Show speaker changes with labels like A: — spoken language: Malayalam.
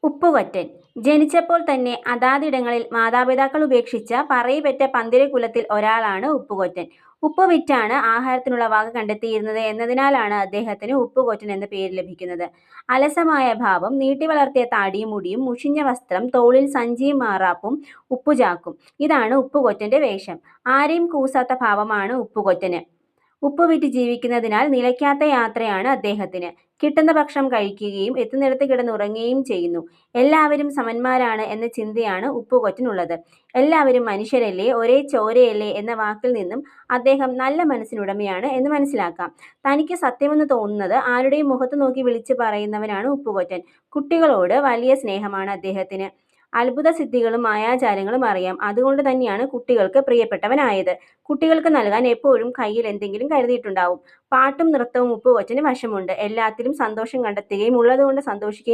A: ഉപ്പുകൊറ്റൻ ജനിച്ചപ്പോൾ തന്നെ അതാതിടങ്ങളിൽ മാതാപിതാക്കൾ ഉപേക്ഷിച്ച പറയിപെറ്റ പന്തിരുകുലത്തിൽ ഒരാളാണ് ഉപ്പുകൊറ്റൻ. ഉപ്പ് വിറ്റാണ് ആഹാരത്തിനുള്ള വക കണ്ടെത്തിയിരുന്നത് എന്നതിനാലാണ് അദ്ദേഹത്തിന് ഉപ്പുകൊറ്റൻ എന്ന പേര് ലഭിക്കുന്നത്. അലസമായ ഭാവം, നീട്ടിവളർത്തിയ താടിയും മുടിയും, മുഷിഞ്ഞ വസ്ത്രം, തോളിൽ സഞ്ചിയും മാറാപ്പും ഉപ്പുചാക്കും, ഇതാണ് ഉപ്പുകൊറ്റന്റെ വേഷം. ആരെയും കൂസാത്ത ഭാവമാണ് ഉപ്പുകൊറ്റന്. ഉപ്പ് വിറ്റ് ജീവിക്കുന്നതിനാൽ നിലയ്ക്കാത്ത യാത്രയാണ് അദ്ദേഹത്തിന്. കിട്ടുന്ന ഭക്ഷണം കഴിക്കുകയും എത്തുന്നിടത്ത് കിടന്നുറങ്ങുകയും ചെയ്യുന്നു. എല്ലാവരും സമന്മാരാണ് എന്ന ചിന്തയാണ് ഉപ്പുകൊറ്റനുള്ളത്. എല്ലാവരും മനുഷ്യരല്ലേ, ഒരേ ചോരയല്ലേ എന്ന വാക്കിൽ നിന്നും അദ്ദേഹം നല്ല മനസ്സിനുടമയാണ് എന്ന് മനസ്സിലാക്കാം. തനിക്ക് സത്യമെന്ന് തോന്നുന്നത് ആരുടെയും മുഖത്ത് നോക്കി വിളിച്ചു പറയുന്നവനാണ് ഉപ്പുകൊറ്റൻ. കുട്ടികളോട് വലിയ സ്നേഹമാണ് അദ്ദേഹത്തിന്. അത്ഭുതസിദ്ധികളും മായാജാലങ്ങളും അറിയാം. അതുകൊണ്ട് തന്നെയാണ് കുട്ടികൾക്ക് പ്രിയപ്പെട്ടവനായത്. കുട്ടികൾക്ക് നൽകാൻ എപ്പോഴും കയ്യിൽ എന്തെങ്കിലും കരുതിയിട്ടുണ്ടാവും. പാട്ടും നൃത്തവും ഉപ്പുകൊറ്റന് വശമുണ്ട്. എല്ലാത്തിലും സന്തോഷം കണ്ടെത്തുകയും ഉള്ളതുകൊണ്ട് സന്തോഷിക്കുകയും